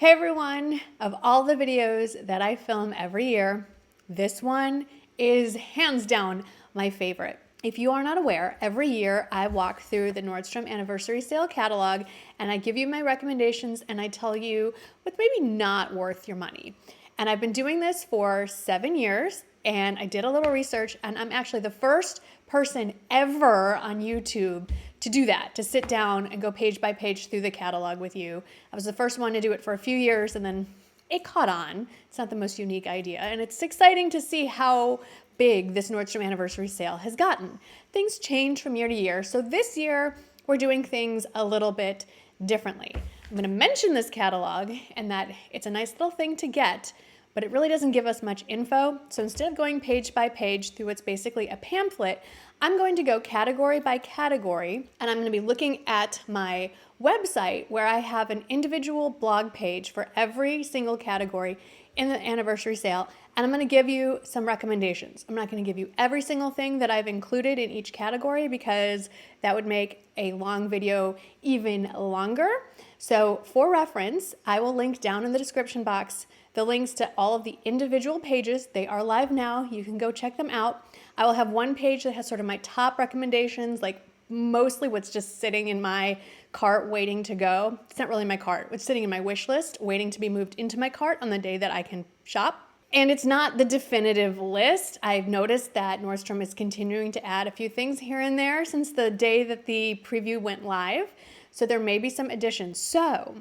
Hey everyone, of all the videos that I film every year, this one is hands down my favorite. If you are not aware, every year I walk through the Nordstrom anniversary sale catalog and I give you my recommendations and I tell you what's maybe not worth your money. And I've been doing this for 7 years and I did a little research and I'm actually the first person ever on YouTube to do that, to sit down and go page by page through the catalog with you. I was the first one to do it for a few years and then it caught on. It's not the most unique idea. And it's exciting to see how big this Nordstrom anniversary sale has gotten. Things change from year to year. So this year we're doing things a little bit differently. I'm gonna mention this catalog and that it's a nice little thing to get, but it really doesn't give us much info. So instead of going page by page through what's basically a pamphlet, I'm going to go category by category, and I'm going to be looking at my website where I have an individual blog page for every single category in the anniversary sale, and I'm going to give you some recommendations. I'm not going to give you every single thing that I've included in each category because that would make a long video even longer. So for reference, I will link down in the description box the links to all of the individual pages. They are live now. You can go check them out. I will have one page that has sort of my top recommendations, like mostly what's just sitting in my cart waiting to go. It's not really my cart. It's sitting in my wish list waiting to be moved into my cart on the day that I can shop. And it's not the definitive list. I've noticed that Nordstrom is continuing to add a few things here and there since the day that the preview went live. So there may be some additions. So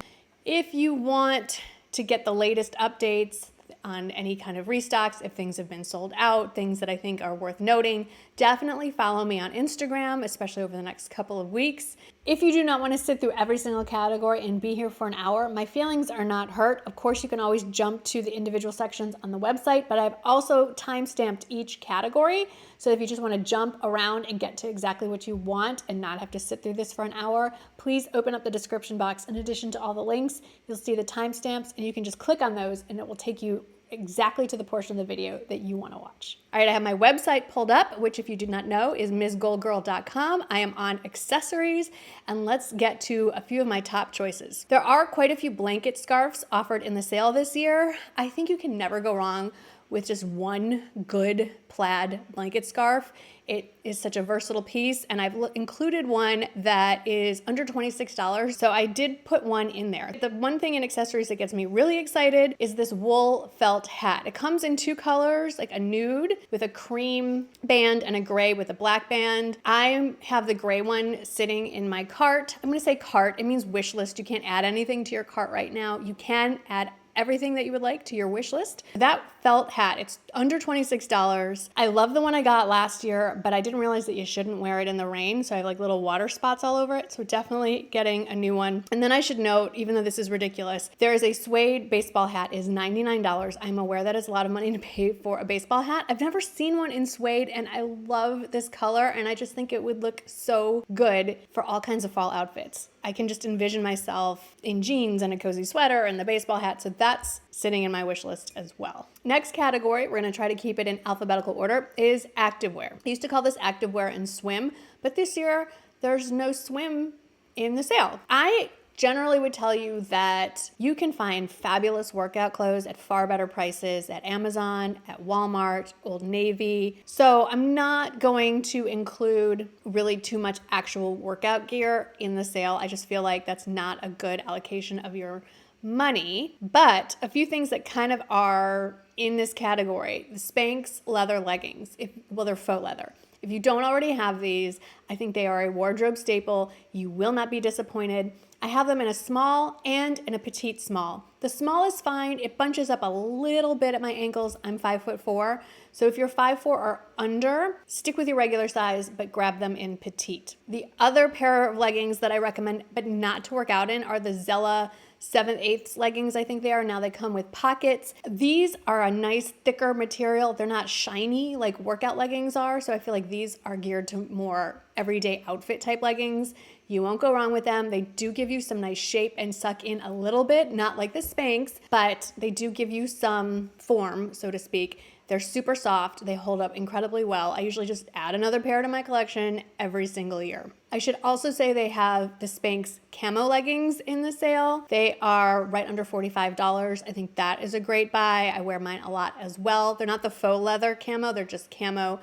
if you want to get the latest updates on any kind of restocks, if things have been sold out, things that I think are worth noting, definitely follow me on Instagram, especially over the next couple of weeks. If you do not want to sit through every single category and be here for an hour, my feelings are not hurt. Of course, you can always jump to the individual sections on the website, but I've also time-stamped each category. So if you just want to jump around and get to exactly what you want and not have to sit through this for an hour, please open up the description box. In addition to all the links, you'll see the timestamps and you can just click on those and it will take you exactly to the portion of the video that you want to watch. All right, I have my website pulled up, which if you did not know is MsGoldgirl.com. I am on accessories, and let's get to a few of my top choices. There are quite a few blanket scarves offered in the sale this year. I think you can never go wrong with just one good plaid blanket scarf. It is such a versatile piece, and I've included one that is under $26, so I did put one in there. The one thing in accessories that gets me really excited is this wool felt hat. It comes in two colors, like a nude with a cream band and a gray with a black band. I have the gray one sitting in my cart. I'm gonna say cart, it means wish list. You can't add anything to your cart right now. You can add everything that you would like to your wish list. That felt hat, it's under $26. I love the one I got last year, but I didn't realize that you shouldn't wear it in the rain, so I have like little water spots all over it, so definitely getting a new one. And then I should note, even though this is ridiculous, there is a suede baseball hat, is $99. I'm aware that is a lot of money to pay for a baseball hat. I've never seen one in suede, and I love this color, and I just think it would look so good for all kinds of fall outfits. I can just envision myself in jeans and a cozy sweater and the baseball hat, so that's sitting in my wish list as well. Next category, we're gonna try to keep it in alphabetical order, is activewear. I used to call this activewear and swim, but this year there's no swim in the sale. I generally would tell you that you can find fabulous workout clothes at far better prices at Amazon, at Walmart, Old Navy. So I'm not going to include really too much actual workout gear in the sale. I just feel like that's not a good allocation of your money. But a few things that kind of are in this category, the Spanx leather leggings, well, they're faux leather. If you don't already have these, I think they are a wardrobe staple. You will not be disappointed. I have them in a small and in a petite small. The small is fine. It bunches up a little bit at my ankles. I'm 5'4". So if you're 5'4" or under, stick with your regular size, but grab them in petite. The other pair of leggings that I recommend, but not to work out in, are the Zella 7/8 leggings, I think they are. Now they come with pockets. These are a nice thicker material. They're not shiny like workout leggings are. So I feel like these are geared to more everyday outfit type leggings. You won't go wrong with them. They do give you some nice shape and suck in a little bit, not like the Spanx, but they do give you some form, so to speak. They're super soft. They hold up incredibly well. I usually just add another pair to my collection every single year. I should also say they have the Spanx camo leggings in the sale. They are right under $45. I think that is a great buy. I wear mine a lot as well. They're not the faux leather camo, they're just camo.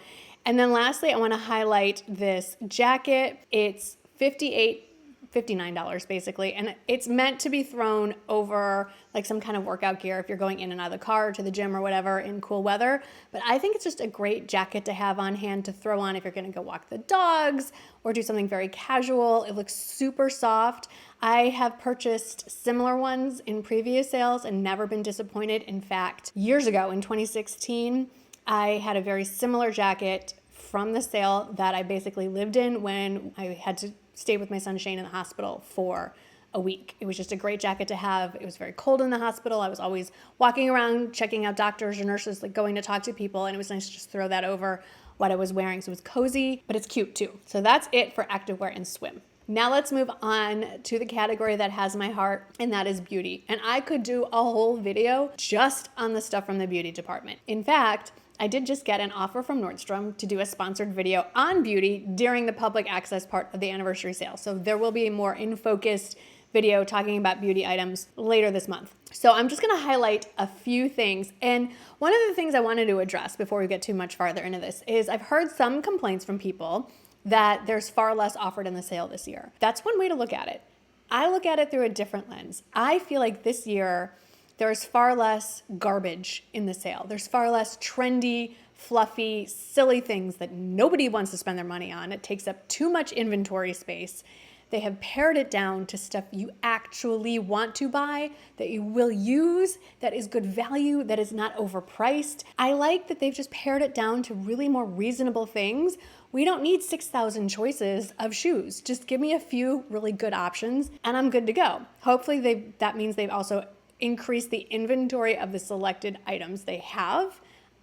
And then lastly, I want to highlight this jacket. It's $59 basically, and it's meant to be thrown over like some kind of workout gear if you're going in and out of the car to the gym or whatever in cool weather. But I think it's just a great jacket to have on hand to throw on if you're gonna go walk the dogs or do something very casual. It looks super soft. I have purchased similar ones in previous sales and never been disappointed. In fact, years ago in 2016, I had a very similar jacket from the sale that I basically lived in when I had to stay with my son Shane in the hospital for a week. It was just a great jacket to have. It was very cold in the hospital. I was always walking around, checking out doctors or nurses, like going to talk to people, and it was nice to just throw that over what I was wearing. So it was cozy, but it's cute too. So that's it for activewear and swim. Now let's move on to the category that has my heart, and that is beauty. And I could do a whole video just on the stuff from the beauty department. In fact, I did just get an offer from Nordstrom to do a sponsored video on beauty during the public access part of the anniversary sale. So there will be a more in-focused video talking about beauty items later this month. So I'm just gonna highlight a few things. And one of the things I wanted to address before we get too much farther into this is I've heard some complaints from people that there's far less offered in the sale this year. That's one way to look at it. I look at it through a different lens. I feel like this year, there's far less garbage in the sale. There's far less trendy, fluffy, silly things that nobody wants to spend their money on. It takes up too much inventory space. They have pared it down to stuff you actually want to buy, that you will use, that is good value, that is not overpriced. I like that they've just pared it down to really more reasonable things. We don't need 6,000 choices of shoes. Just give me a few really good options and I'm good to go. Hopefully that means they've also increase the inventory of the selected items they have.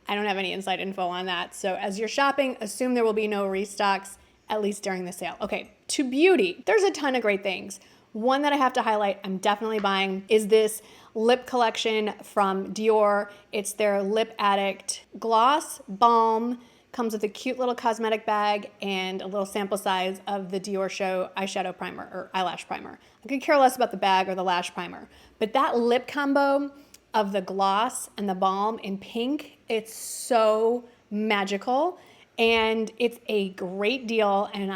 I don't have any inside info on that. So as you're shopping, assume there will be no restocks, at least during the sale. Okay, to beauty, there's a ton of great things. One that I have to highlight, I'm definitely buying, is this lip collection from Dior. It's their Lip Addict Gloss Balm. Comes with a cute little cosmetic bag and a little sample size of the Dior Show eyeshadow primer or eyelash primer. I could care less about the bag or the lash primer, but that lip combo of the gloss and the balm in pink, it's so magical and it's a great deal and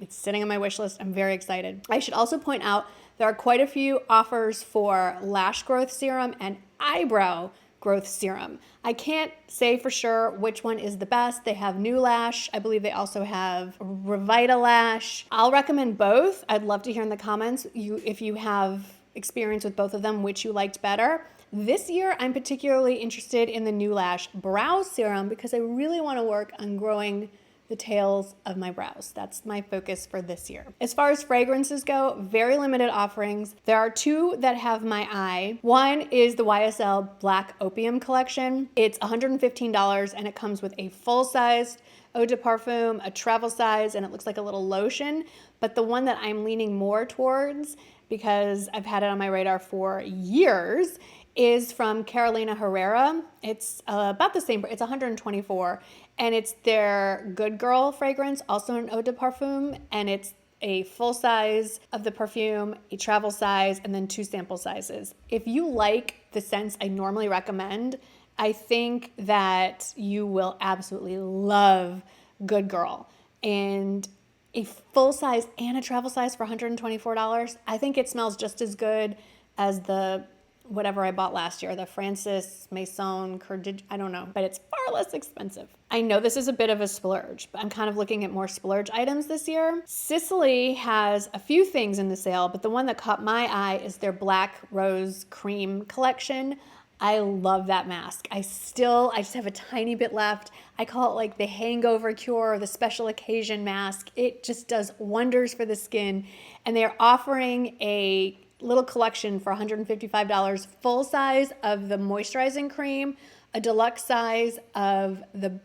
it's sitting on my wish list. I'm very excited. I should also point out there are quite a few offers for lash growth serum and eyebrow growth serum. I can't say for sure which one is the best. They have New Lash. I believe they also have Revitalash. I'll recommend both. I'd love to hear in the comments if you have experience with both of them, which you liked better. This year, I'm particularly interested in the New Lash Brow Serum because I really want to work on growing the tails of my brows. That's my focus for this year. As far as fragrances go, very limited offerings. There are two that have my eye. One is the YSL Black Opium Collection. It's $115 and it comes with a full-sized eau de parfum, a travel size, and it looks like a little lotion. But the one that I'm leaning more towards, because I've had it on my radar for years, is from Carolina Herrera. It's about the same, it's $124, and it's their Good Girl fragrance, also an eau de parfum, and it's a full size of the perfume, a travel size, and then 2 sample sizes. If you like the scents I normally recommend, I think that you will absolutely love Good Girl. And a full size and a travel size for $124, I think it smells just as good as the whatever I bought last year, the Francis Maison I don't know, but it's far less expensive. I know this is a bit of a splurge, but I'm kind of looking at more splurge items this year. Sicily has a few things in the sale, but the one that caught my eye is their Black Rose Cream collection. I love that mask. I just have a tiny bit left. I call it like the hangover cure or the special occasion mask. It just does wonders for the skin. And they're offering a little collection for $155, full size of the moisturizing cream, a deluxe size of the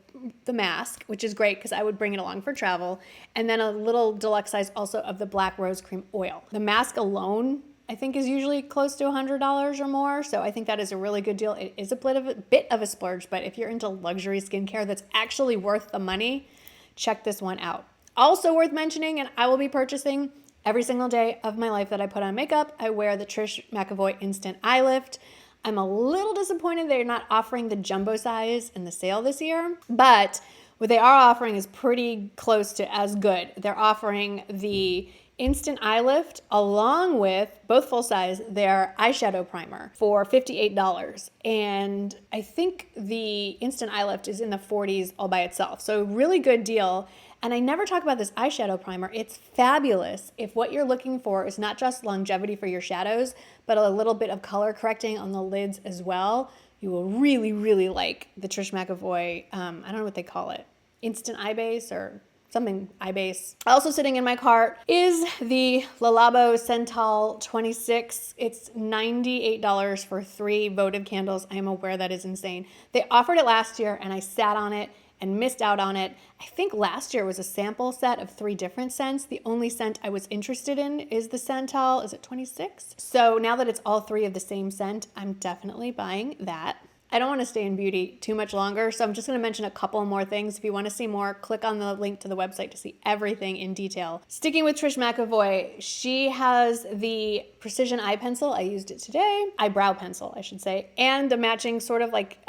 mask, which is great because I would bring it along for travel, and then a little deluxe size also of the Black Rose Cream oil. The mask alone, I think, is usually close to $100 or more, so I think that is a really good deal. It is a bit of a splurge, but if you're into luxury skincare that's actually worth the money, check this one out. Also worth mentioning, and I will be purchasing every single day of my life that I put on makeup, I wear the Trish McEvoy Instant Eye Lift. I'm a little disappointed they're not offering the jumbo size in the sale this year, but what they are offering is pretty close to as good. They're offering the Instant Eye Lift along with, both full size, their eyeshadow primer for $58. And I think the Instant Eye Lift is in the 40s all by itself. So really good deal. And I never talk about this eyeshadow primer. It's fabulous if what you're looking for is not just longevity for your shadows, but a little bit of color correcting on the lids as well. You will really, really like the Trish McEvoy, I don't know what they call it, Instant Eye Base or something eye base. Also sitting in my cart is the Le Labo Cental 26. It's $98 for 3 votive candles. I am aware that is insane. They offered it last year and I sat on it and missed out on it. I think last year was a sample set of 3 different scents. The only scent I was interested in is the Cental. Is it 26? So now that it's all 3 of the same scent, I'm definitely buying that. I don't want to stay in beauty too much longer, so I'm just going to mention a couple more things. If you want to see more, click on the link to the website to see everything in detail. Sticking with Trish McEvoy, she has the precision eye pencil. I used it today. Eyebrow pencil, I should say. And the matching sort of like,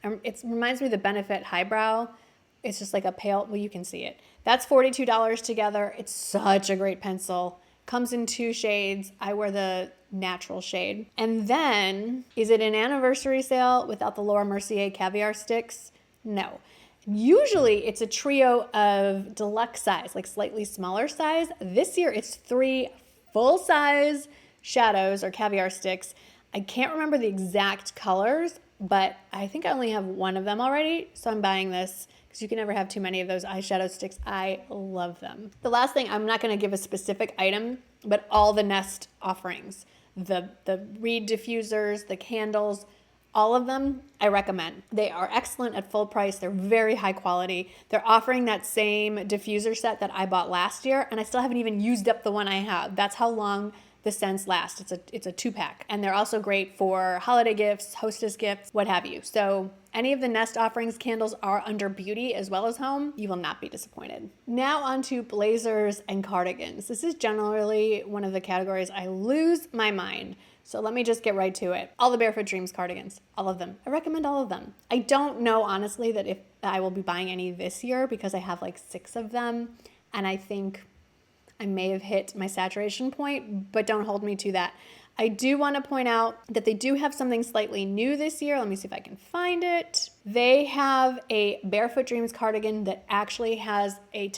it reminds me of the Benefit Highbrow. It's just like a pale, well, you can see it. That's $42 together. It's such a great pencil. Comes in 2 shades. I wear the natural shade. And then, is it an anniversary sale without the Laura Mercier caviar sticks? No. Usually it's a trio of deluxe size, like slightly smaller size. This year it's 3 full size shadows or caviar sticks. I can't remember the exact colors, but I think I only have 1 of them already. So I'm buying this because you can never have too many of those eyeshadow sticks. I love them. The last thing, I'm not going to give a specific item, but all the Nest offerings, the reed diffusers, the candles, all of them I recommend. They are excellent at full price. They're very high quality. They're offering that same diffuser set that I bought last year, and I still haven't even used up the one I have. That's how long the scents last. It's a 2-pack. And they're also great for holiday gifts, hostess gifts, what have you. So any of the Nest offerings candles are under beauty as well as home. You will not be disappointed. Now on to blazers and cardigans. This is generally one of the categories I lose my mind. So let me just get right to it. All the Barefoot Dreams cardigans, all of them. I recommend all of them. I don't know honestly that if I will be buying any this year because I have like 6 of them. And I think I may have hit my saturation point, but don't hold me to that. I do want to point out that they do have something slightly new this year. Let me see if I can find it. They have a Barefoot Dreams cardigan that actually has a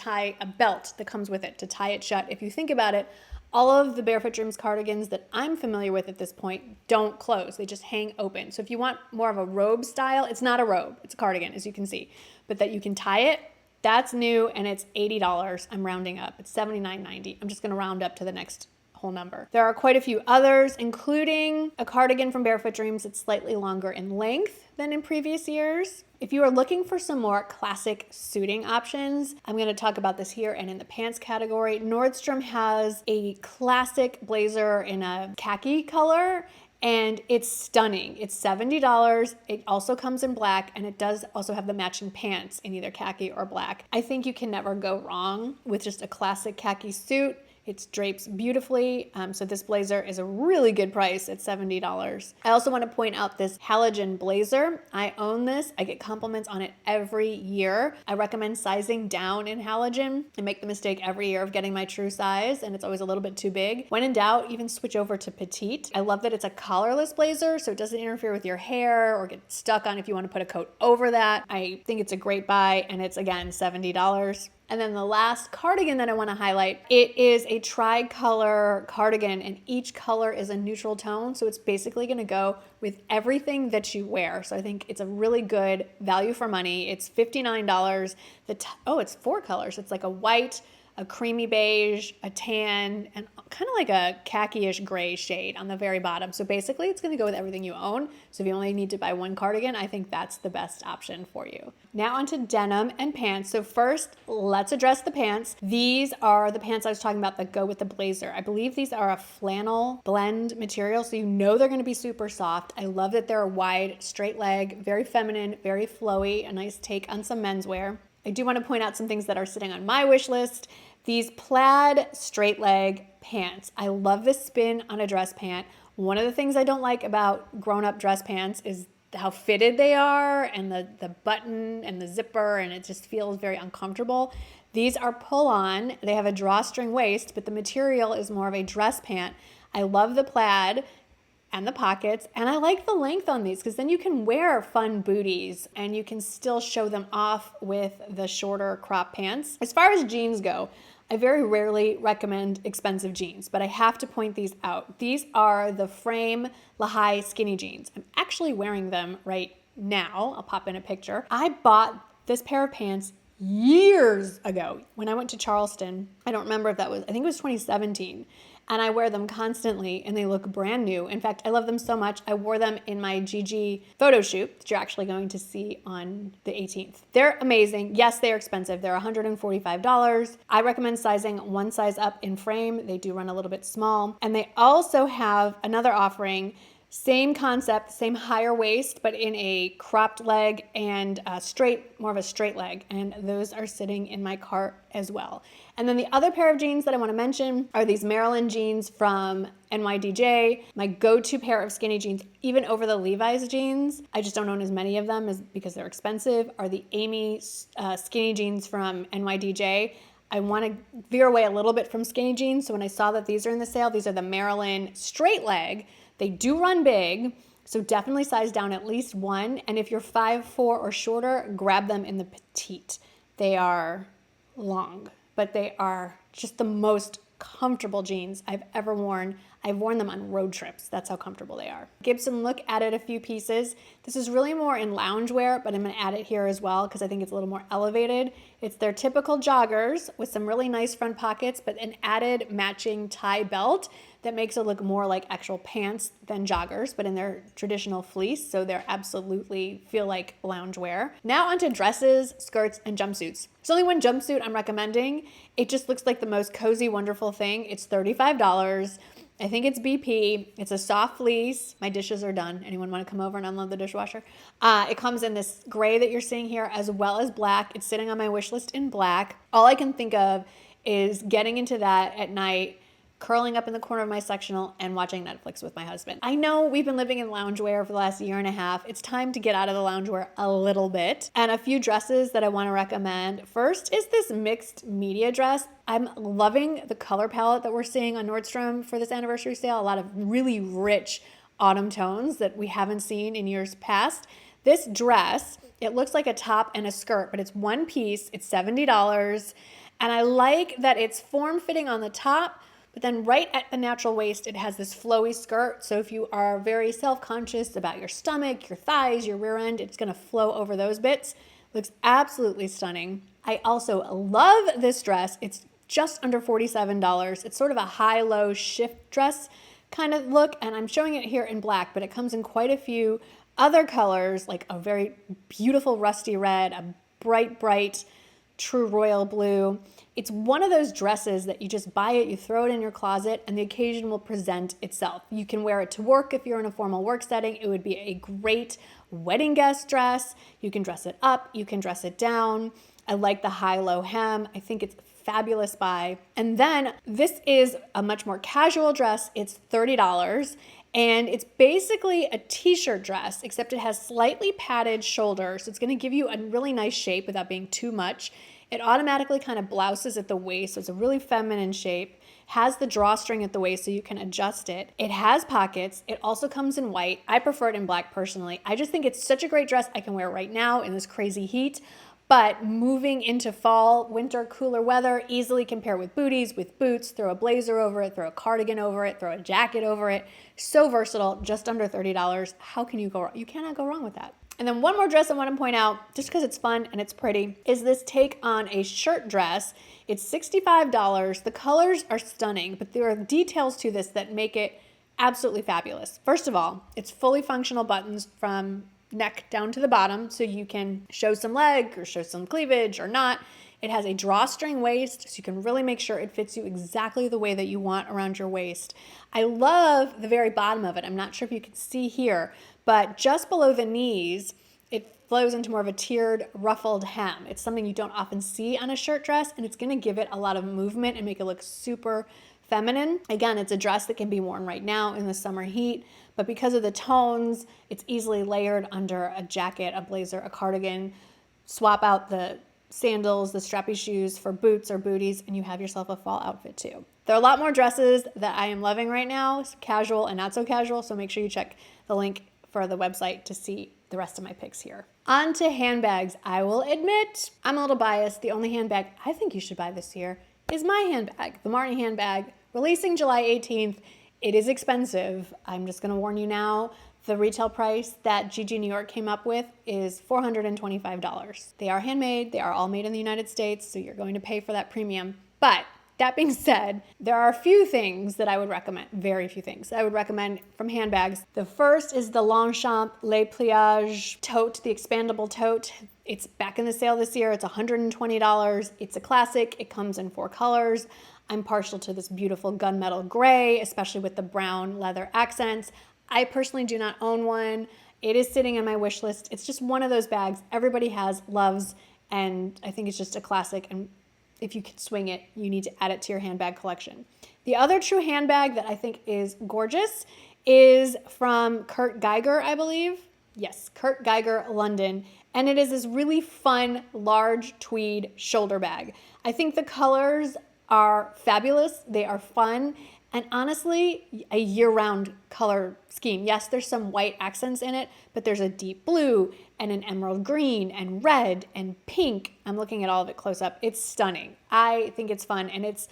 belt that comes with it to tie it shut. If you think about it, all of the Barefoot Dreams cardigans that I'm familiar with at this point don't close. They just hang open. So if you want more of a robe style, it's not a robe, it's a cardigan, as you can see, but that you can tie it, that's new, and it's $80. I'm rounding up. It's $79.90. I'm just going to round up to the next whole number. There are quite a few others, including a cardigan from Barefoot Dreams that's slightly longer in length than in previous years. If you are looking for some more classic suiting options, I'm going to talk about this here and in the pants category. Nordstrom has a classic blazer in a khaki color, and it's stunning. It's $70. It also comes in black, and it does also have the matching pants in either khaki or black. I think you can never go wrong with just a classic khaki suit. It drapes beautifully, so this blazer is a really good price at $70. I also want to point out this halogen blazer. I own this. I get compliments on it every year. I recommend sizing down in halogen. I make the mistake every year of getting my true size, and it's always a little bit too big. When in doubt, even switch over to petite. I love that it's a collarless blazer, so it doesn't interfere with your hair or get stuck on if you want to put a coat over that. I think it's a great buy, and it's, again, $70. And then the last cardigan that I want to highlight, it is a tri-color cardigan, and each color is a neutral tone. So it's basically going to go with everything that you wear. So I think it's a really good value for money. It's $59. It's 4 colors. It's like a white, a creamy beige, a tan, and kind of like a khaki-ish gray shade on the very bottom. So basically it's going to go with everything you own. So if you only need to buy 1 cardigan, I think that's the best option for you. Now onto denim and pants. So first, let's address the pants. These are the pants I was talking about that go with the blazer. I believe these are a flannel blend material, so you know they're going to be super soft. I love that they're a wide, straight leg, very feminine, very flowy, a nice take on some menswear. I do want to point out some things that are sitting on my wish list. These plaid straight leg pants. I love the spin on a dress pant. One of the things I don't like about grown-up dress pants is how fitted they are and the button and the zipper, and it just feels very uncomfortable. These are pull-on. They have a drawstring waist, but the material is more of a dress pant. I love the plaid and the pockets, and I like the length on these because then you can wear fun booties and you can still show them off with the shorter crop pants. As far as jeans go, I very rarely recommend expensive jeans, but I have to point these out. These are the Frame Lehigh skinny jeans. I'm actually wearing them right now. I'll pop in a picture. I bought this pair of pants years ago when I went to Charleston. I don't remember if that was, I think it was 2017. And I wear them constantly and they look brand new. In fact, I love them so much. I wore them in my Gigi photo shoot that you're actually going to see on the 18th. They're amazing. Yes, they are expensive. They're $145. I recommend sizing one size up in Frame. They do run a little bit small. And they also have another offering. Same concept, same higher waist, but in a cropped leg and more of a straight leg. And those are sitting in my cart as well. And then the other pair of jeans that I want to mention are these Maryland jeans from NYDJ. My go-to pair of skinny jeans, even over the Levi's jeans, I just don't own as many of them because they're expensive, are the Amy skinny jeans from NYDJ. I want to veer away a little bit from skinny jeans. So when I saw that these are in the sale, these are the Maryland straight leg. They do run big, so definitely size down at least one. And if you're 5'4" or shorter, grab them in the petite. They are long, but they are just the most comfortable jeans I've ever worn. I've worn them on road trips. That's how comfortable they are. Gibson Look added a few pieces. This is really more in loungewear, but I'm gonna add it here as well because I think it's a little more elevated. It's their typical joggers with some really nice front pockets, but an added matching tie belt that makes it look more like actual pants than joggers, but in their traditional fleece, so they're absolutely feel like loungewear. Now onto dresses, skirts, and jumpsuits. There's only one jumpsuit I'm recommending. It just looks like the most cozy, wonderful thing. It's $35. I think it's BP. It's a soft fleece. My dishes are done. Anyone want to come over and unload the dishwasher? It comes in this gray that you're seeing here as well as black. It's sitting on my wish list in black. All I can think of is getting into that at night, curling up in the corner of my sectional and watching Netflix with my husband. I know we've been living in loungewear for the last year and a half. It's time to get out of the loungewear a little bit. And a few dresses that I want to recommend. First is this mixed media dress. I'm loving the color palette that we're seeing on Nordstrom for this anniversary sale. A lot of really rich autumn tones that we haven't seen in years past. This dress, it looks like a top and a skirt, but it's one piece. It's $70. And I like that it's form-fitting on the top, but then right at the natural waist, it has this flowy skirt. So if you are very self-conscious about your stomach, your thighs, your rear end, it's gonna flow over those bits. Looks absolutely stunning. I also love this dress. It's just under $47. It's sort of a high-low shift dress kind of look, and I'm showing it here in black, but it comes in quite a few other colors, like a very beautiful rusty red, a bright, true royal blue. It's one of those dresses that you just buy it, you throw it in your closet, and the occasion will present itself. You can wear it to work if you're in a formal work setting. It would be a great wedding guest dress. You can dress it up, you can dress it down. I like the high-low hem. I think it's a fabulous buy. And then this is a much more casual dress. It's $30. And it's basically a t-shirt dress, except it has slightly padded shoulders. So it's gonna give you a really nice shape without being too much. It automatically kind of blouses at the waist, so it's a really feminine shape. Has the drawstring at the waist so you can adjust it. It has pockets. It also comes in white. I prefer it in black personally. I just think it's such a great dress I can wear right now in this crazy heat. But moving into fall, winter, cooler weather, easily compare with booties, with boots, throw a blazer over it, throw a cardigan over it, throw a jacket over it. So versatile, just under $30. How can you go wrong? You cannot go wrong with that. And then one more dress I want to point out, just because it's fun and it's pretty, is this take on a shirt dress. It's $65. The colors are stunning, but there are details to this that make it absolutely fabulous. First of all, it's fully functional buttons from neck down to the bottom, so you can show some leg or show some cleavage or not. It has a drawstring waist, so you can really make sure it fits you exactly the way that you want around your waist. I love the very bottom of it. I'm not sure if you can see here, but just below the knees, it flows into more of a tiered, ruffled hem. It's something you don't often see on a shirt dress, and it's gonna give it a lot of movement and make it look super feminine. Again, it's a dress that can be worn right now in the summer heat, but because of the tones, it's easily layered under a jacket, a blazer, a cardigan. Swap out the sandals, the strappy shoes for boots or booties, and you have yourself a fall outfit too. There are a lot more dresses that I am loving right now, casual and not so casual, so make sure you check the link for the website to see the rest of my picks here. On to handbags. I will admit, I'm a little biased. The only handbag I think you should buy this year is my handbag, the Marnie handbag, releasing July 18th. It is expensive. I'm just gonna warn you now. The retail price that GG New York came up with is $425. They are handmade. They are all made in the United States, so you're going to pay for that premium. But that being said, there are a few things that I would recommend, very few things I would recommend from handbags. The first is the Longchamp Le Pliage tote, the expandable tote. It's back in the sale this year. It's $120. It's a classic. It comes in 4 colors. I'm partial to this beautiful gunmetal gray, especially with the brown leather accents. I personally do not own one. It is sitting on my wish list. It's just one of those bags everybody has, loves, and I think it's just a classic. And if you can swing it, you need to add it to your handbag collection. The other true handbag that I think is gorgeous is from Kurt Geiger, I believe. Yes, Kurt Geiger, London. And it is this really fun, large tweed shoulder bag. I think the colors are fabulous. They are fun. And honestly, a year-round color scheme. Yes, there's some white accents in it, but there's a deep blue and an emerald green and red and pink. I'm looking at all of it close up. It's stunning. I think it's fun, and it's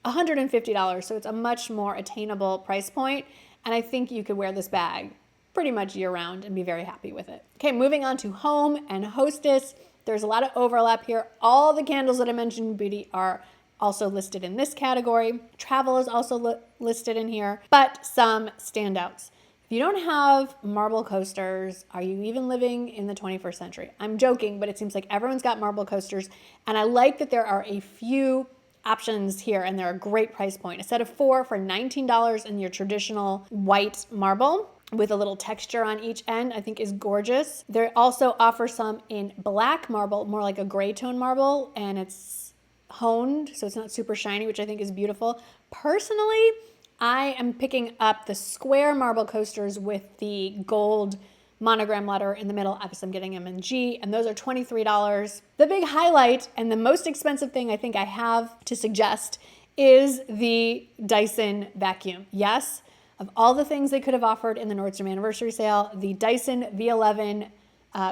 $150, so it's a much more attainable price point. And I think you could wear this bag pretty much year-round and be very happy with it. Okay, moving on to Home and Hostess. There's a lot of overlap here. All the candles that I mentioned in beauty are also listed in this category. Travel is also listed in here, but some standouts. If you don't have marble coasters, are you even living in the 21st century? I'm joking, but it seems like everyone's got marble coasters, and I like that there are a few options here, and they're a great price point. A set of 4 for $19 in your traditional white marble with a little texture on each end, I think is gorgeous. They also offer some in black marble, more like a gray tone marble, and it's honed, so it's not super shiny, which I think is beautiful. Personally, I am picking up the square marble coasters with the gold monogram letter in the middle. Obviously, I'm getting them in G, and those are $23. The big highlight and the most expensive thing I think I have to suggest is the Dyson vacuum. Yes, of all the things they could have offered in the Nordstrom anniversary sale, the Dyson V11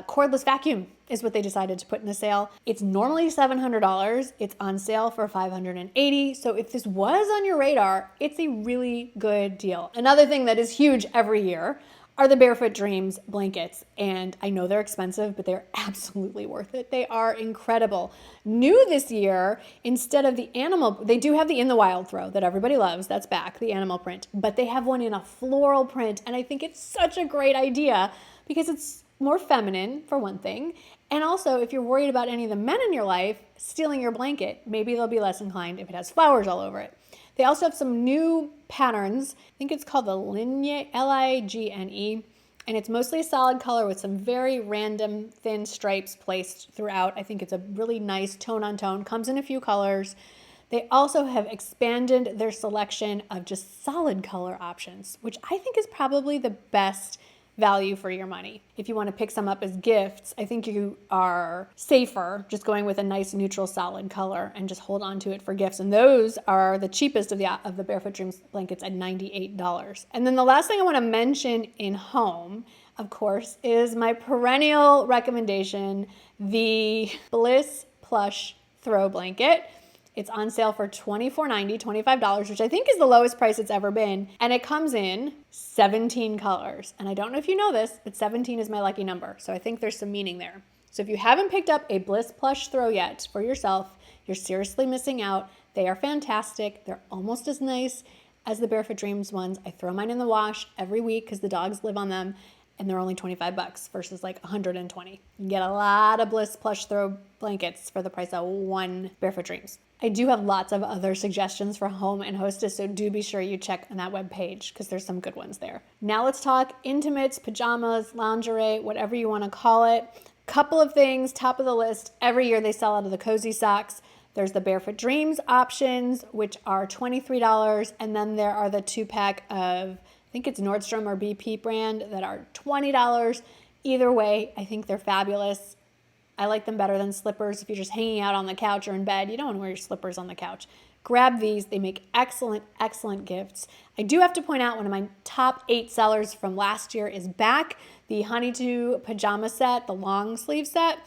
cordless vacuum is what they decided to put in the sale. It's normally $700. It's on sale for $580. So if this was on your radar, it's a really good deal. Another thing that is huge every year are the Barefoot Dreams blankets. And I know they're expensive, but they're absolutely worth it. They are incredible. New this year, instead of the animal, they do have the In the Wild throw that everybody loves. That's back, the animal print. But they have one in a floral print. And I think it's such a great idea because it's more feminine, for one thing. And also, if you're worried about any of the men in your life stealing your blanket, maybe they'll be less inclined if it has flowers all over it. They also have some new patterns. I think it's called the Ligne, Ligne, and it's mostly a solid color with some very random thin stripes placed throughout. I think it's a really nice tone on tone, comes in a few colors. They also have expanded their selection of just solid color options, which I think is probably the best value for your money. If you want to pick some up as gifts, I think you are safer just going with a nice neutral solid color and just hold on to it for gifts. And those are the cheapest of the Barefoot Dreams blankets at $98. And then the last thing I want to mention in home, of course, is my perennial recommendation, the Bliss Plush Throw Blanket. It's on sale for $24.90, $25, which I think is the lowest price it's ever been. And it comes in 17 colors. And I don't know if you know this, but 17 is my lucky number. So I think there's some meaning there. So if you haven't picked up a Bliss Plush Throw yet for yourself, you're seriously missing out. They are fantastic. They're almost as nice as the Barefoot Dreams ones. I throw mine in the wash every week because the dogs live on them. And they're only $25 versus like $120. You get a lot of Bliss Plush Throw blankets for the price of one Barefoot Dreams. I do have lots of other suggestions for home and hostess, so do be sure you check on that webpage because there's some good ones there. Now let's talk intimates, pajamas, lingerie, whatever you want to call it. Couple of things, top of the list. Every year they sell out of the cozy socks. There's the Barefoot Dreams options, which are $23, and then there are the 2-pack of, I think it's Nordstrom or BP brand, that are $20. Either way, I think they're fabulous. I like them better than slippers. If you're just hanging out on the couch or in bed, you don't want to wear your slippers on the couch. Grab these. They make excellent, excellent gifts. I do have to point out one of my top 8 sellers from last year is back. The Honeydew pajama set, the long sleeve set,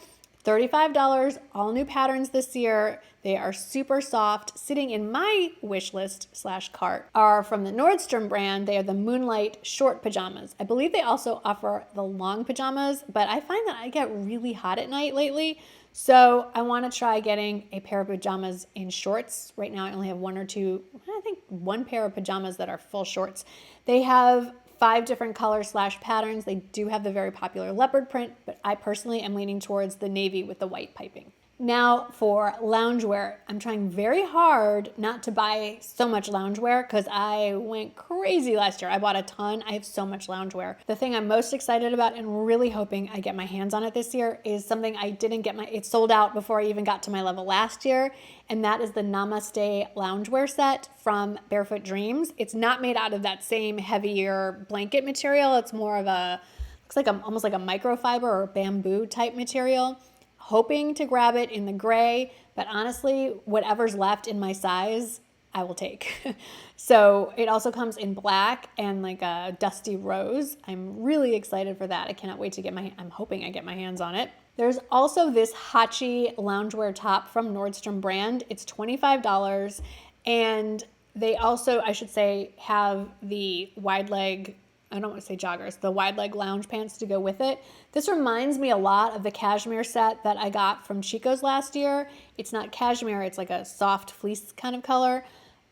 $35, all new patterns this year. They are super soft. Sitting in my wish list / cart are from the Nordstrom brand. They are the Moonlight short pajamas. I believe they also offer the long pajamas, but I find that I get really hot at night lately. So I want to try getting a pair of pajamas in shorts. Right now I only have 1 or 2, I think 1 pair of pajamas that are full shorts. They have 5 different colors / patterns. They do have the very popular leopard print, but I personally am leaning towards the navy with the white piping. Now for loungewear, I'm trying very hard not to buy so much loungewear because I went crazy last year. I bought a ton. I have so much loungewear. The thing I'm most excited about and really hoping I get my hands on it this year is something I didn't get it sold out before I even got to my level last year. And that is the Namaste loungewear set from Barefoot Dreams. It's not made out of that same heavier blanket material. It's more of looks like almost like a microfiber or bamboo type material. Hoping to grab it in the gray, but honestly, whatever's left in my size, I will take. So it also comes in black and like a dusty rose. I'm really excited for that. I cannot wait to I'm hoping I get my hands on it. There's also this Hachi loungewear top from Nordstrom brand. It's $25. And they also, I should say, have the wide leg, I don't want to say joggers, the wide leg lounge pants to go with it. This reminds me a lot of the cashmere set that I got from Chico's last year. It's not cashmere, it's like a soft fleece kind of color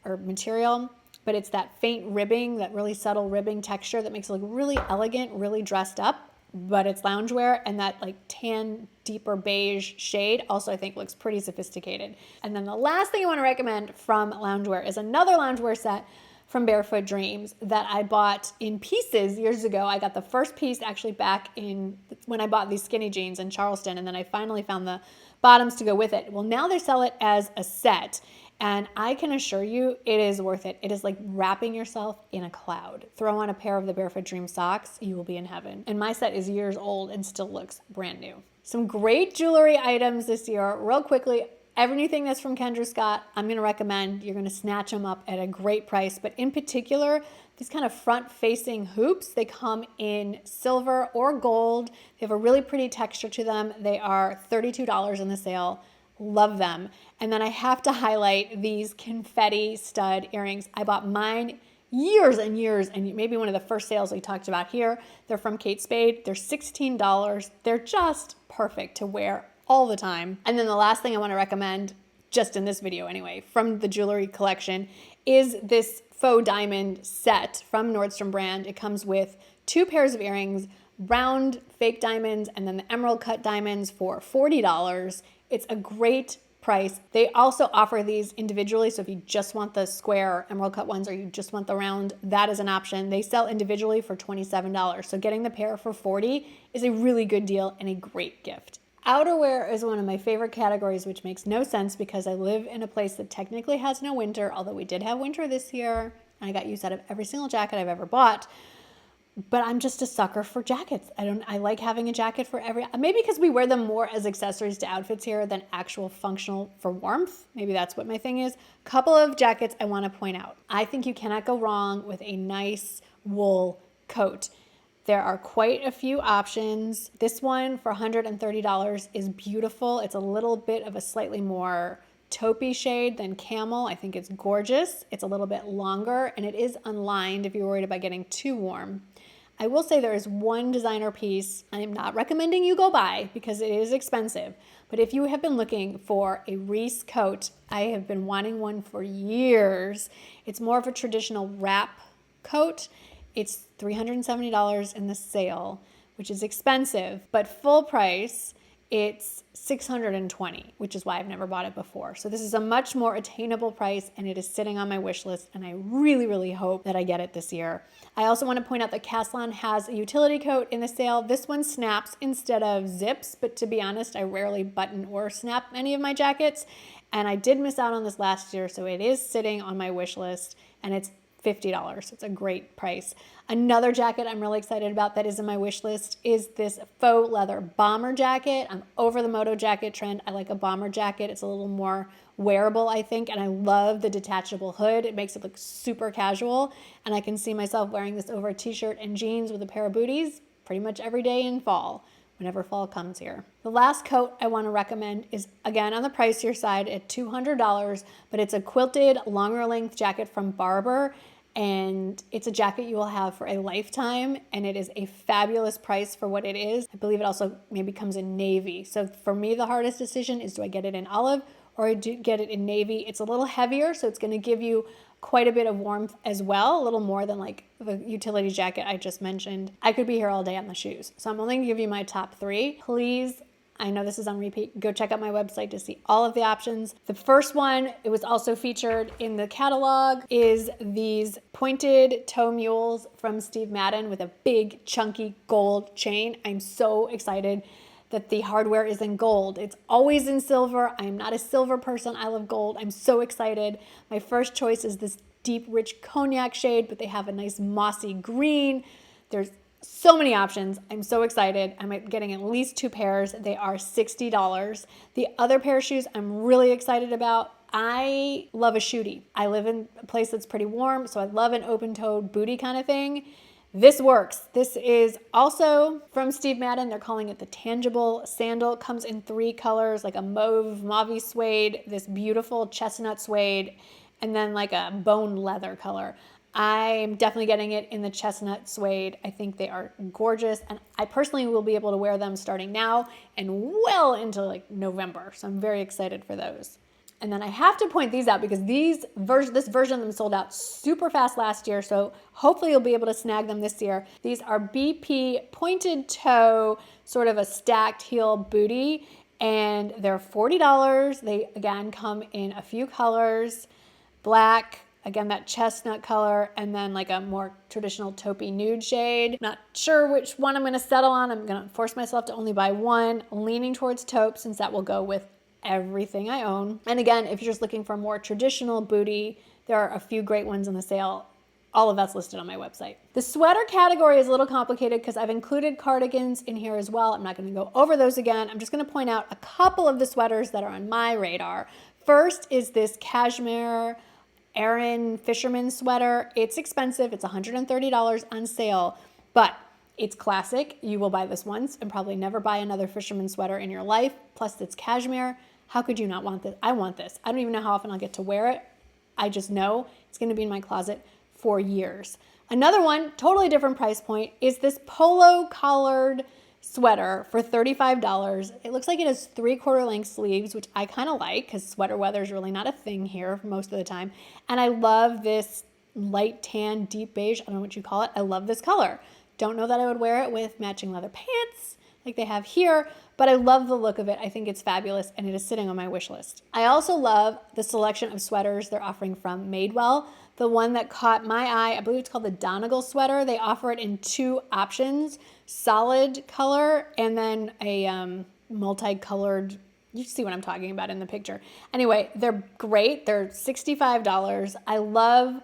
or material, but it's that faint ribbing, that really subtle ribbing texture that makes it look really elegant, really dressed up. But it's loungewear, and that like tan, deeper beige shade also I think looks pretty sophisticated. And then the last thing I want to recommend from loungewear is another loungewear set from Barefoot Dreams that I bought in pieces years ago. I got the first piece actually back when I bought these skinny jeans in Charleston, and then I finally found the bottoms to go with it. Well, now they sell it as a set, and I can assure you it is worth it. It is like wrapping yourself in a cloud. Throw on a pair of the Barefoot Dreams socks, you will be in heaven. And my set is years old and still looks brand new. Some great jewelry items this year. Real quickly, everything that's from Kendra Scott, I'm going to recommend. You're going to snatch them up at a great price. But in particular, these kind of front-facing hoops, they come in silver or gold. They have a really pretty texture to them. They are $32 in the sale. Love them. And then I have to highlight these confetti stud earrings. I bought mine years and years, and maybe one of the first sales we talked about here. They're from Kate Spade. They're $16. They're just perfect to wear all the time. And then the last thing I want to recommend, just in this video anyway, from the jewelry collection is this faux diamond set from Nordstrom brand. It comes with 2 pairs of earrings, round fake diamonds, and then the emerald cut diamonds for $40. It's a great price. They also offer these individually, so if you just want the square or emerald cut ones or you just want the round, that is an option. They sell individually for $27. So getting the pair for $40 is a really good deal and a great gift. Outerwear is one of my favorite categories, which makes no sense because I live in a place that technically has no winter, although we did have winter this year, and I got use out of every single jacket I've ever bought. But I'm just a sucker for jackets. I like having a jacket for maybe because we wear them more as accessories to outfits here than actual functional for warmth. Maybe that's what my thing is. Couple of jackets I want to point out. I think you cannot go wrong with a nice wool coat. There are quite a few options. This one for $130 is beautiful. It's a little bit of a slightly more taupey shade than camel. I think it's gorgeous. It's a little bit longer and it is unlined if you're worried about getting too warm. I will say there is one designer piece I am not recommending you go buy because it is expensive. But if you have been looking for a Reese coat, I have been wanting one for years. It's more of a traditional wrap coat. It's $370 in the sale, which is expensive, but full price. it's $620, which is why I've never bought it before. So this is a much more attainable price, and it is sitting on my wish list, and I really, really hope that I get it this year. I also want to point out that Caslon has a utility coat in the sale. This one snaps instead of zips, but to be honest, I rarely button or snap any of my jackets, and I did miss out on this last year, so it is sitting on my wish list, and it's $50. It's a great price. Another jacket I'm really excited about that is in my wish list is this faux leather bomber jacket. I'm over the moto jacket trend. I like a bomber jacket. It's a little more wearable, I think, and I love the detachable hood. It makes it look super casual, and I can see myself wearing this over a t-shirt and jeans with a pair of booties pretty much every day in fall, whenever fall comes here. The last coat I want to recommend is, again, on the pricier side at $200, but it's a quilted longer length jacket from Barber, and it's a jacket you will have for a lifetime, and it is a fabulous price for what it is. I believe it also maybe comes in navy. So for me, the hardest decision is, do I get it in olive or do get it in navy? It's a little heavier, so it's going to give you quite a bit of warmth as well, a little more than like the utility jacket I just mentioned. I could be here all day on the shoes, so I'm only going to give you my top 3. Please, I know this is on repeat, go check out my website to see all of the options. The first one, it was also featured in the catalog, is these pointed toe mules from Steve Madden with a big chunky gold chain. I'm so excited that the hardware is in gold. It's always in silver. I'm not a silver person. I love gold. I'm so excited. My first choice is this deep, rich cognac shade, but they have a nice mossy green. There's so many options. I'm so excited. I'm getting at least 2 pairs. They are $60. The other pair of shoes I'm really excited about. I love a shootie. I live in a place that's pretty warm, so I love an open-toed booty kind of thing. This works. This is also from Steve Madden. They're calling it the Tangible Sandal. It comes in 3 colors, like a mauve suede, this beautiful chestnut suede, and then like a bone leather color. I'm definitely getting it in the chestnut suede. I think they are gorgeous, and I personally will be able to wear them starting now and well into like November. So I'm very excited for those. And then I have to point these out because this version of them sold out super fast last year, so hopefully you'll be able to snag them this year. These are BP pointed toe, sort of a stacked heel booty, and they're $40. They, again, come in a few colors, black, again, that chestnut color, and then like a more traditional taupey nude shade. Not sure which one I'm gonna settle on. I'm gonna force myself to only buy one, leaning towards taupe since that will go with everything I own. And again, if you're just looking for a more traditional booty, there are a few great ones in the sale. All of that's listed on my website. The sweater category is a little complicated because I've included cardigans in here as well. I'm not gonna go over those again. I'm just gonna point out a couple of the sweaters that are on my radar. First is this cashmere Aran fisherman sweater. It's expensive. It's $130 on sale, but it's classic. You will buy this once and probably never buy another fisherman sweater in your life. Plus it's cashmere. How could you not want this? I want this. I don't even know how often I'll get to wear it. I just know it's going to be in my closet for years. Another one, totally different price point, is this polo collared sweater for $35. It looks like it has 3/4 length sleeves, which I kind of like because sweater weather is really not a thing here most of the time. And I love this light tan, deep beige, I don't know what you call it. I love this color. Don't know that I would wear it with matching leather pants like they have here, but I love the look of it. I think it's fabulous, and it is sitting on my wish list. I also love the selection of sweaters they're offering from Madewell. The one that caught my eye, I believe it's called the Donegal sweater. They offer it in 2 options, solid color and then a multicolored, you see what I'm talking about in the picture. Anyway, they're great. They're $65. I love,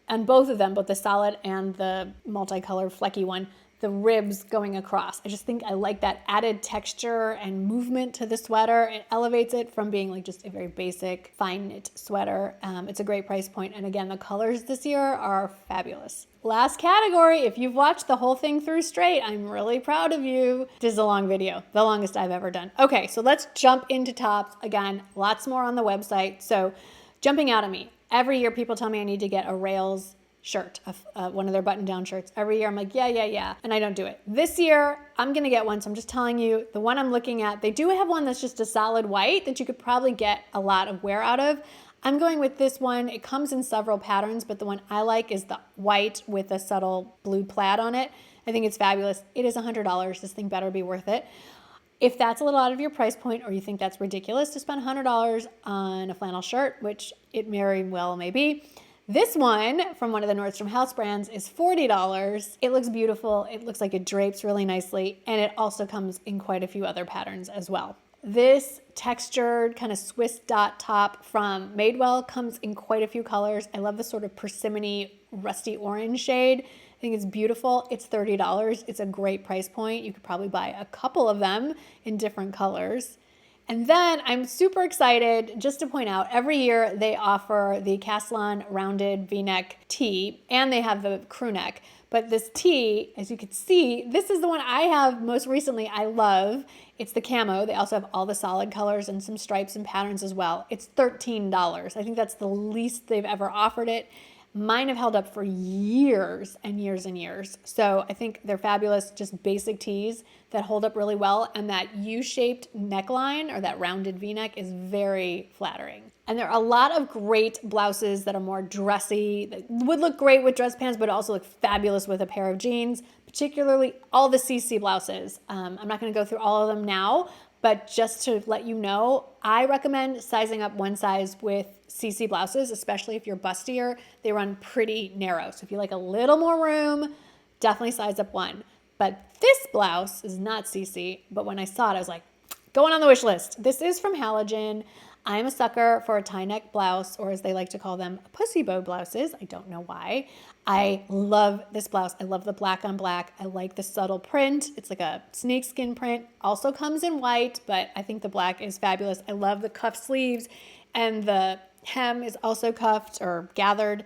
on both of them, both the solid and the multicolored flecky one, the ribs going across. I just think I like that added texture and movement to the sweater. It elevates it from being like just a very basic fine knit sweater. It's a great price point. And again, the colors this year are fabulous. Last category, if you've watched the whole thing through straight, I'm really proud of you. This is a long video, the longest I've ever done. Okay, so let's jump into tops. Again, lots more on the website. So jumping out at me, every year people tell me I need to get a Rails shirt, one of their button-down shirts. Every year I'm like, yeah, and I don't do it. This year, I'm gonna get one, so I'm just telling you, the one I'm looking at, they do have one that's just a solid white that you could probably get a lot of wear out of. I'm going with this one. It comes in several patterns, but the one I like is the white with a subtle blue plaid on it. I think it's fabulous. It is $100. This thing better be worth it. If that's a little out of your price point, or you think that's ridiculous to spend $100 on a flannel shirt, which it very well may be, this one from one of the Nordstrom house brands is $40. It looks beautiful. It looks like it drapes really nicely, and it also comes in quite a few other patterns as well. This textured kind of Swiss dot top from Madewell comes in quite a few colors. I love the sort of persimmon-y rusty orange shade. I think it's beautiful. It's $30. It's a great price point. You could probably buy a couple of them in different colors. And then I'm super excited just to point out, every year they offer the Caslon rounded V-neck tee, and they have the crew neck. But this tee, as you can see, this is the one I have most recently. I love. It's the camo. They also have all the solid colors and some stripes and patterns as well. It's $13. I think that's the least they've ever offered it. Mine have held up for years and years and years. So I think they're fabulous, just basic tees that hold up really well. And that U-shaped neckline, or that rounded V-neck, is very flattering. And there are a lot of great blouses that are more dressy, that would look great with dress pants, but also look fabulous with a pair of jeans, particularly all the CC blouses. I'm not gonna go through all of them now, but just to let you know, I recommend sizing up one size with CC blouses, especially if you're bustier. They run pretty narrow. So if you like a little more room, definitely size up one. But this blouse is not CC, but when I saw it, I was like, going on the wish list. This is from Halogen. I'm a sucker for a tie neck blouse, or as they like to call them, pussy bow blouses. I don't know why. I love this blouse. I love the black on black. I like the subtle print. It's like a snakeskin print. Also comes in white, but I think the black is fabulous. I love the cuff sleeves, and the hem is also cuffed or gathered.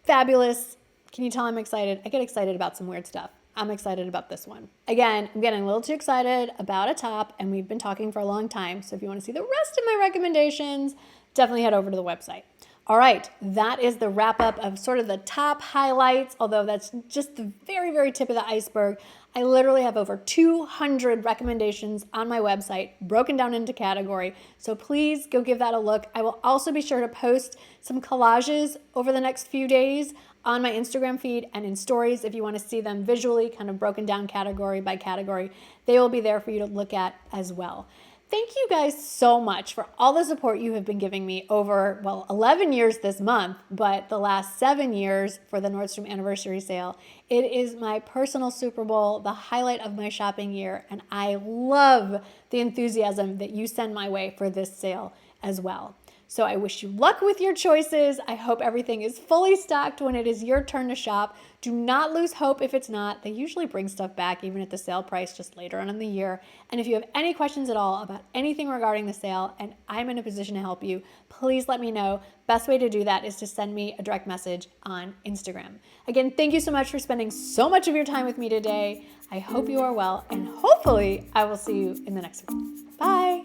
Fabulous. Can you tell I'm excited? I get excited about some weird stuff. I'm excited about this one. Again, I'm getting a little too excited about a top, and we've been talking for a long time. So if you want to see the rest of my recommendations, definitely head over to the website. All right, that is the wrap up of sort of the top highlights, although that's just the very, very tip of the iceberg. I literally have over 200 recommendations on my website broken down into category. So please go give that a look. I will also be sure to post some collages over the next few days on my Instagram feed and in stories if you want to see them visually, kind of broken down category by category. They will be there for you to look at as well. Thank you guys so much for all the support you have been giving me over, well, 11 years this month, but the last 7 years for the Nordstrom anniversary sale. It is my personal Super Bowl, the highlight of my shopping year, and I love the enthusiasm that you send my way for this sale as well. So I wish you luck with your choices. I hope everything is fully stocked when it is your turn to shop. Do not lose hope if it's not. They usually bring stuff back even at the sale price just later on in the year. And if you have any questions at all about anything regarding the sale and I'm in a position to help you, please let me know. Best way to do that is to send me a direct message on Instagram. Again, thank you so much for spending so much of your time with me today. I hope you are well, and hopefully I will see you in the next one. Bye.